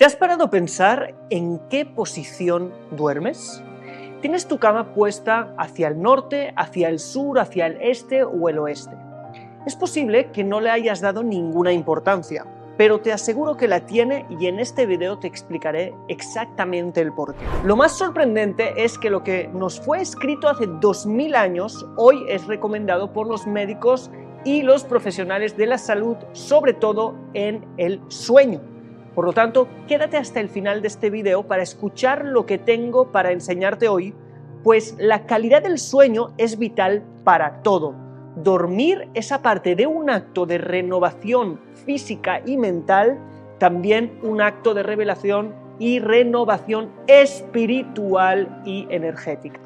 ¿Te has parado a pensar en qué posición duermes? ¿Tienes tu cama puesta hacia el norte, hacia el sur, hacia el este o el oeste? Es posible que no le hayas dado ninguna importancia, pero te aseguro que la tiene y en este video te explicaré exactamente el porqué. Lo más sorprendente es que lo que nos fue escrito hace 2000 años hoy es recomendado por los médicos y los profesionales de la salud, sobre todo en el sueño. Por lo tanto, quédate hasta el final de este video para escuchar lo que tengo para enseñarte hoy, pues la calidad del sueño es vital para todo. Dormir es, aparte de un acto de renovación física y mental, también un acto de revelación y renovación espiritual y energética.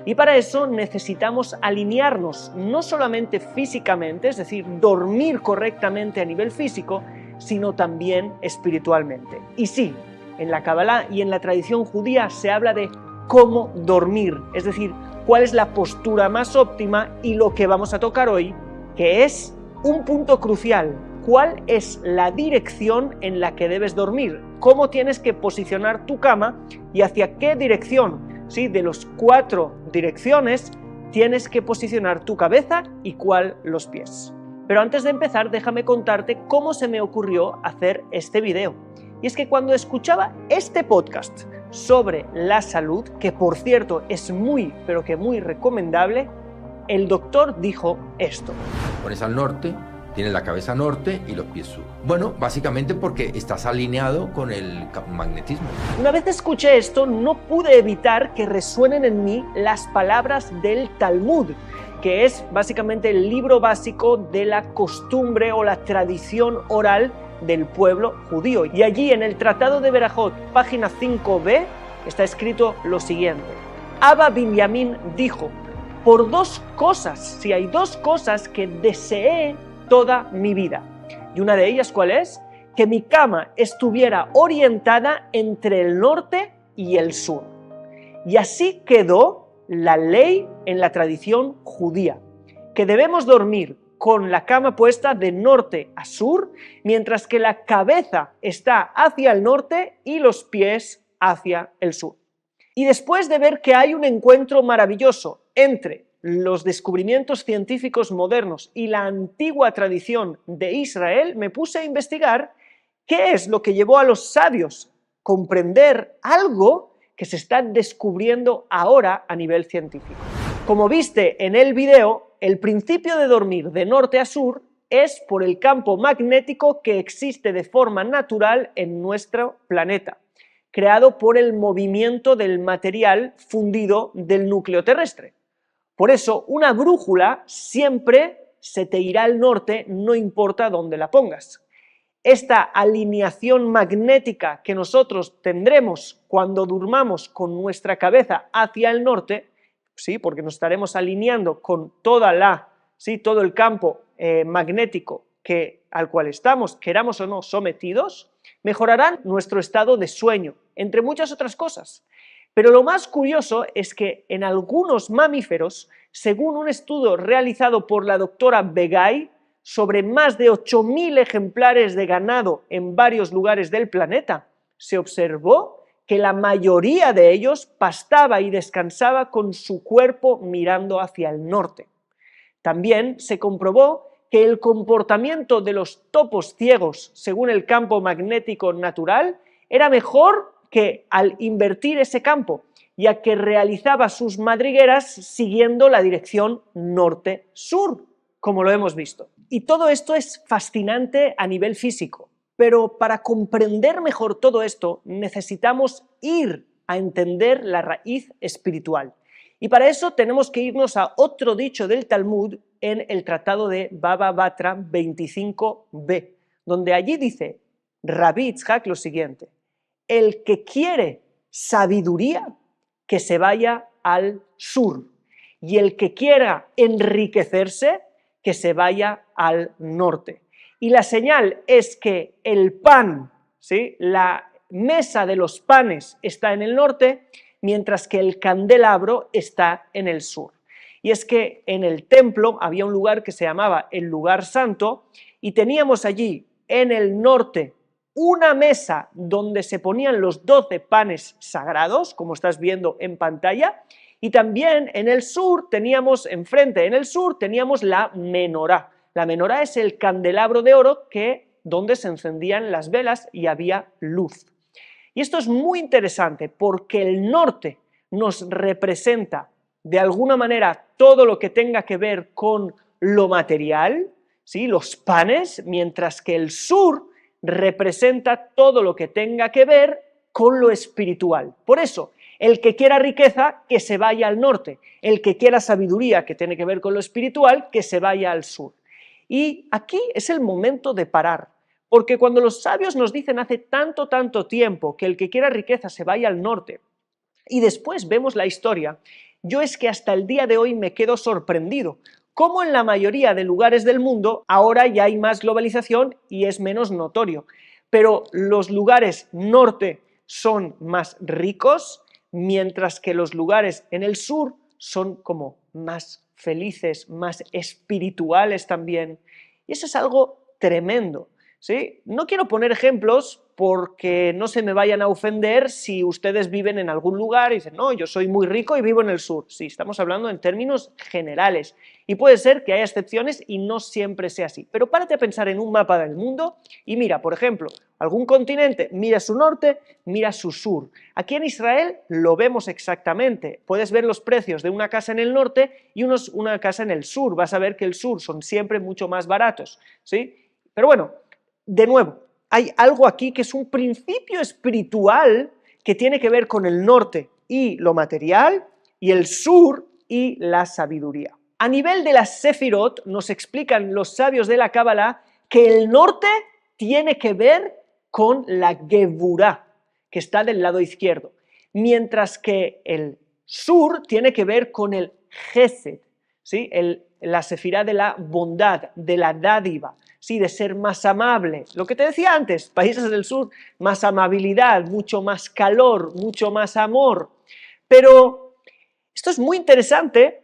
Y para eso necesitamos alinearnos no solamente físicamente, es decir, dormir correctamente a nivel físico, sino también espiritualmente. Y sí, en la Kabbalah y en la tradición judía se habla de cómo dormir, es decir, cuál es la postura más óptima, y lo que vamos a tocar hoy, que es un punto crucial: cuál es la dirección en la que debes dormir, cómo tienes que posicionar tu cama y hacia qué dirección, ¿sí? De los 4 direcciones tienes que posicionar tu cabeza y cuál los pies. Pero antes de empezar, déjame contarte cómo se me ocurrió hacer este video. Y es que cuando escuchaba este podcast sobre la salud, que por cierto es muy, pero que muy recomendable, el doctor dijo esto. Pones al norte, tienes la cabeza norte y los pies sur. Bueno, básicamente porque estás alineado con el magnetismo. Una vez escuché esto, no pude evitar que resuenen en mí las palabras del Talmud, que es básicamente el libro básico de la costumbre o la tradición oral del pueblo judío. Y allí en el Tratado de Berajot, página 5b, está escrito lo siguiente: Abba Binyamin dijo, por 2 cosas, si hay 2 cosas que deseé toda mi vida. Y una de ellas, ¿cuál es? Que mi cama estuviera orientada entre el norte y el sur. Y así quedó la ley en la tradición judía, que debemos dormir con la cama puesta de norte a sur, mientras que la cabeza está hacia el norte y los pies hacia el sur. Y después de ver que hay un encuentro maravilloso entre los descubrimientos científicos modernos y la antigua tradición de Israel, me puse a investigar qué es lo que llevó a los sabios a comprender algo que se está descubriendo ahora a nivel científico. Como viste en el video, el principio de dormir de norte a sur es por el campo magnético que existe de forma natural en nuestro planeta, creado por el movimiento del material fundido del núcleo terrestre. Por eso, una brújula siempre se te irá al norte, no importa dónde la pongas. Esta alineación magnética que nosotros tendremos cuando durmamos con nuestra cabeza hacia el norte, ¿sí? Porque nos estaremos alineando con todo el campo magnético al cual estamos, queramos o no, sometidos, mejorarán nuestro estado de sueño, entre muchas otras cosas. Pero lo más curioso es que en algunos mamíferos, según un estudio realizado por la doctora Begay, sobre más de 8000 ejemplares de ganado en varios lugares del planeta, se observó que la mayoría de ellos pastaba y descansaba con su cuerpo mirando hacia el norte. También se comprobó que el comportamiento de los topos ciegos, según el campo magnético natural, era mejor que al invertir ese campo, ya que realizaba sus madrigueras siguiendo la dirección norte-sur, como lo hemos visto. Y todo esto es fascinante a nivel físico, pero para comprender mejor todo esto necesitamos ir a entender la raíz espiritual. Y para eso tenemos que irnos a otro dicho del Talmud en el Tratado de Baba Batra 25b, donde allí dice Rabbi Itzhak lo siguiente: el que quiere sabiduría, que se vaya al sur, y el que quiera enriquecerse, que se vaya al norte. Y la señal es que el pan, ¿sí? La mesa de los panes está en el norte, mientras que el candelabro está en el sur. Y es que en el templo había un lugar que se llamaba el lugar santo, y teníamos allí en el norte una mesa donde se ponían los 12 panes sagrados, como estás viendo en pantalla, y también en el sur teníamos, enfrente, en el sur teníamos la menorá. La menorá es el candelabro de oro donde se encendían las velas y había luz. Y esto es muy interesante porque el norte nos representa de alguna manera todo lo que tenga que ver con lo material, ¿sí? Los panes, mientras que el sur representa todo lo que tenga que ver con lo espiritual. Por eso, el que quiera riqueza, que se vaya al norte. El que quiera sabiduría, que tiene que ver con lo espiritual, que se vaya al sur. Y aquí es el momento de parar, porque cuando los sabios nos dicen hace tanto tiempo que el que quiera riqueza se vaya al norte, y después vemos la historia, yo es que hasta el día de hoy me quedo sorprendido. Como en la mayoría de lugares del mundo, ahora ya hay más globalización y es menos notorio, pero los lugares norte son más ricos, mientras que los lugares en el sur son como más felices, más espirituales también. Y eso es algo tremendo, ¿sí? No quiero poner ejemplos porque no se me vayan a ofender si ustedes viven en algún lugar y dicen, no, yo soy muy rico y vivo en el sur. Sí, estamos hablando en términos generales. Y puede ser que haya excepciones y no siempre sea así. Pero párate a pensar en un mapa del mundo y mira, por ejemplo, algún continente, mira su norte, mira su sur. Aquí en Israel lo vemos exactamente. Puedes ver los precios de una casa en el norte y una casa en el sur. Vas a ver que el sur son siempre mucho más baratos, ¿sí? Pero bueno, de nuevo, hay algo aquí que es un principio espiritual que tiene que ver con el norte y lo material, y el sur y la sabiduría. A nivel de las Sefirot, nos explican los sabios de la Cábala que el norte tiene que ver con la Gevurá, que está del lado izquierdo, mientras que el sur tiene que ver con el Gesed, ¿sí? La sefirá de la bondad, de la dádiva, ¿sí? De ser más amable. Lo que te decía antes, países del sur, más amabilidad, mucho más calor, mucho más amor. Pero esto es muy interesante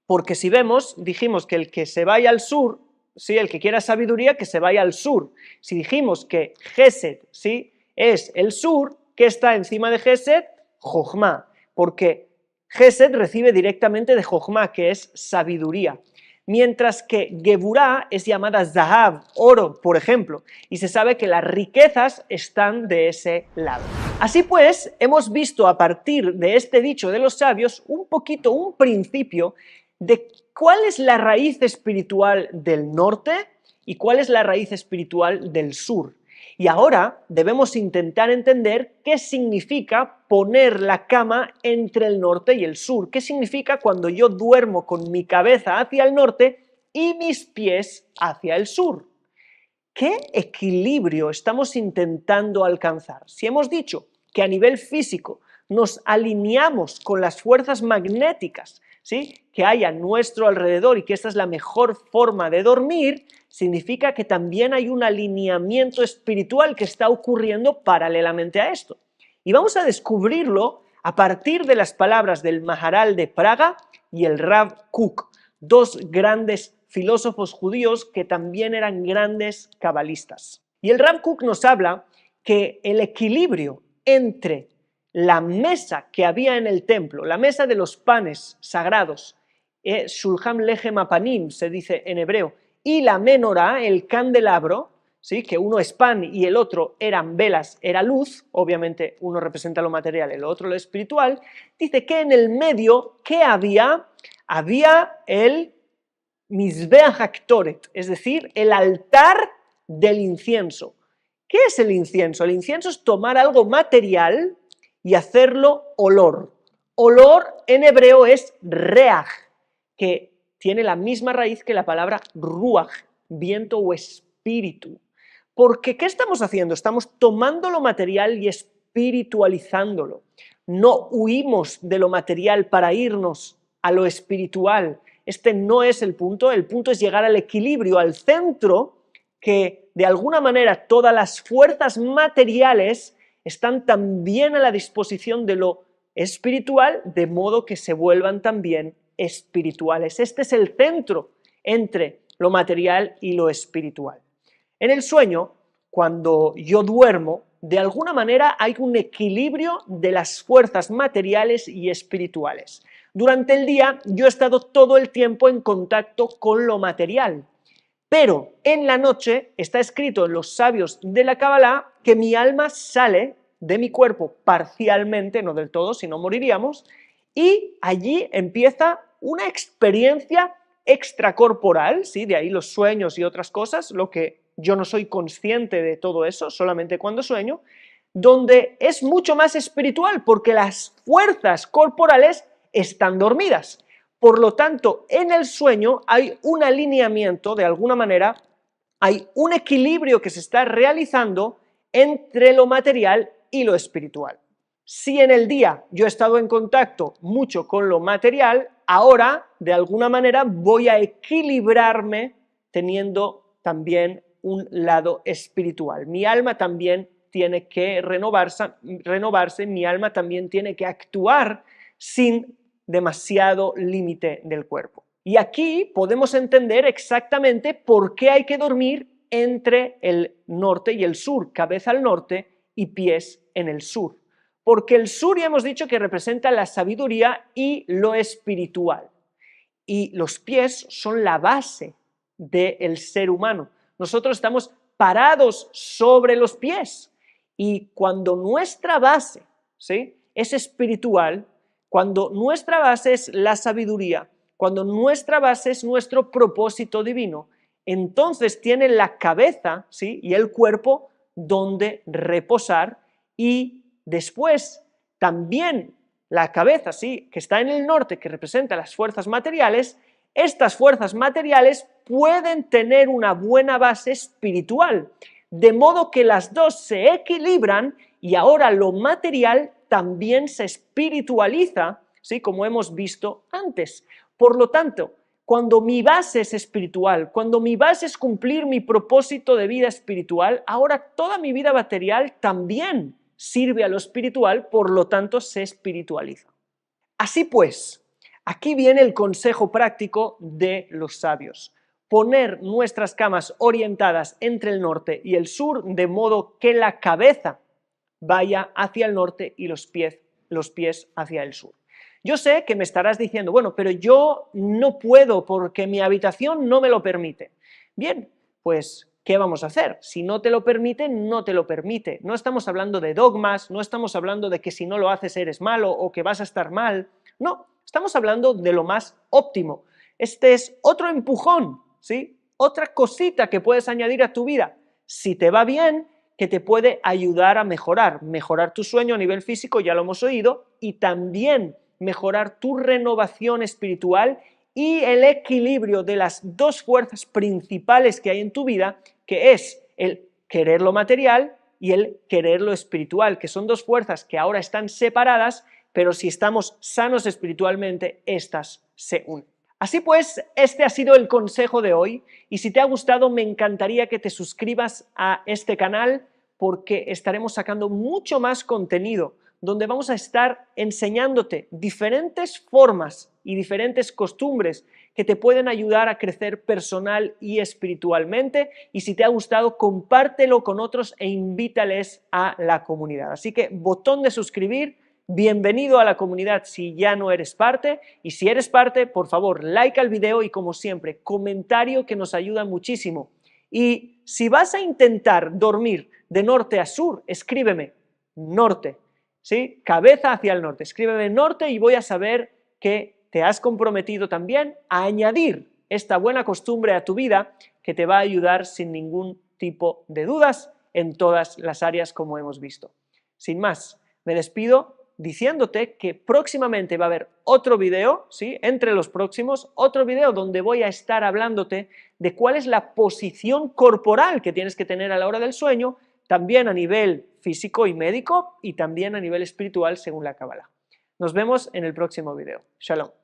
porque si vemos, dijimos que el que se vaya al sur, ¿sí? El que quiera sabiduría, que se vaya al sur. Si dijimos que Gesed, ¿sí? Es el sur, ¿qué está encima de Gesed? Jochma, porque Gesed recibe directamente de Jochma, que es sabiduría. Mientras que Geburá es llamada Zahav, oro, por ejemplo, y se sabe que las riquezas están de ese lado. Así pues, hemos visto a partir de este dicho de los sabios un poquito, un principio de cuál es la raíz espiritual del norte y cuál es la raíz espiritual del sur. Y ahora debemos intentar entender qué significa poner la cama entre el norte y el sur. ¿Qué significa cuando yo duermo con mi cabeza hacia el norte y mis pies hacia el sur? ¿Qué equilibrio estamos intentando alcanzar? Si hemos dicho que a nivel físico nos alineamos con las fuerzas magnéticas, ¿sí?, que hay a nuestro alrededor y que esta es la mejor forma de dormir, significa que también hay un alineamiento espiritual que está ocurriendo paralelamente a esto. Y vamos a descubrirlo a partir de las palabras del Maharal de Praga y el Rav Kook, dos grandes filósofos judíos que también eran grandes cabalistas. Y el Rav Kook nos habla que el equilibrio entre la mesa que había en el templo, la mesa de los panes sagrados, Shulchan Lechem Apanim se dice en hebreo, y la menorá, el candelabro, ¿sí?, que uno es pan y el otro eran velas, era luz, obviamente uno representa lo material, el otro lo espiritual, dice que en el medio, ¿qué había? Había el Mizbeach HaKtoret, es decir, el altar del incienso. ¿Qué es el incienso? El incienso es tomar algo material y hacerlo olor. Olor en hebreo es reach, que tiene la misma raíz que la palabra ruach, viento o espíritu. Porque, ¿qué estamos haciendo? Estamos tomando lo material y espiritualizándolo. No huimos de lo material para irnos a lo espiritual. Este no es el punto es llegar al equilibrio, al centro, que de alguna manera todas las fuerzas materiales están también a la disposición de lo espiritual, de modo que se vuelvan también espirituales. Este es el centro entre lo material y lo espiritual. En el sueño, cuando yo duermo, de alguna manera hay un equilibrio de las fuerzas materiales y espirituales. Durante el día yo he estado todo el tiempo en contacto con lo material, pero en la noche está escrito en los sabios de la Kabbalah que mi alma sale de mi cuerpo parcialmente, no del todo, si no moriríamos, y allí empieza una experiencia extracorporal, ¿sí? De ahí los sueños y otras cosas, lo que yo no soy consciente de todo eso, solamente cuando sueño, donde es mucho más espiritual, porque las fuerzas corporales están dormidas. Por lo tanto, en el sueño hay un alineamiento, de alguna manera, hay un equilibrio que se está realizando entre lo material y lo espiritual. Si en el día yo he estado en contacto mucho con lo material, ahora, de alguna manera, voy a equilibrarme teniendo también un lado espiritual. Mi alma también tiene que renovarse, mi alma también tiene que actuar sin demasiado límite del cuerpo. Y aquí podemos entender exactamente por qué hay que dormir entre el norte y el sur, cabeza al norte y pies en el sur. Porque el sur ya hemos dicho que representa la sabiduría y lo espiritual. Y los pies son la base del ser humano. Nosotros estamos parados sobre los pies. Y cuando nuestra base, ¿sí?, es espiritual, cuando nuestra base es la sabiduría, cuando nuestra base es nuestro propósito divino, entonces tiene la cabeza, ¿sí?, y el cuerpo donde reposar, y después también la cabeza, ¿sí?, que está en el norte, que representa las fuerzas materiales. Estas fuerzas materiales pueden tener una buena base espiritual, de modo que las dos se equilibran y ahora lo material también se espiritualiza, ¿sí?, como hemos visto antes. Por lo tanto, cuando mi base es espiritual, cuando mi base es cumplir mi propósito de vida espiritual, ahora toda mi vida material también sirve a lo espiritual, por lo tanto se espiritualiza. Así pues, aquí viene el consejo práctico de los sabios: poner nuestras camas orientadas entre el norte y el sur, de modo que la cabeza vaya hacia el norte y los pies hacia el sur. Yo sé que me estarás diciendo, bueno, pero yo no puedo porque mi habitación no me lo permite. Bien, pues ¿qué vamos a hacer? Si no te lo permite, no te lo permite. No estamos hablando de dogmas, no estamos hablando de que si no lo haces eres malo o que vas a estar mal. No, estamos hablando de lo más óptimo. Este es otro empujón, ¿sí?, otra cosita que puedes añadir a tu vida. Si te va bien, que te puede ayudar a mejorar tu sueño a nivel físico, ya lo hemos oído, y también mejorar tu renovación espiritual y el equilibrio de las dos fuerzas principales que hay en tu vida, que es el querer lo material y el querer lo espiritual, que son dos fuerzas que ahora están separadas, pero si estamos sanos espiritualmente, estas se unen. Así pues, este ha sido el consejo de hoy, y si te ha gustado me encantaría que te suscribas a este canal, porque estaremos sacando mucho más contenido, donde vamos a estar enseñándote diferentes formas y diferentes costumbres que te pueden ayudar a crecer personal y espiritualmente, y si te ha gustado, compártelo con otros e invítales a la comunidad. Así que botón de suscribir. Bienvenido a la comunidad si ya no eres parte, y si eres parte, por favor, like al video y, como siempre, comentario, que nos ayuda muchísimo. Y si vas a intentar dormir de norte a sur, escríbeme norte, ¿sí?, cabeza hacia el norte, escríbeme norte y voy a saber que te has comprometido también a añadir esta buena costumbre a tu vida, que te va a ayudar sin ningún tipo de dudas en todas las áreas, como hemos visto. Sin más, me despido diciéndote que próximamente va a haber otro video, ¿sí?, entre los próximos, otro video donde voy a estar hablándote de cuál es la posición corporal que tienes que tener a la hora del sueño, también a nivel físico y médico, y también a nivel espiritual según la Kabbalah. Nos vemos en el próximo video. Shalom.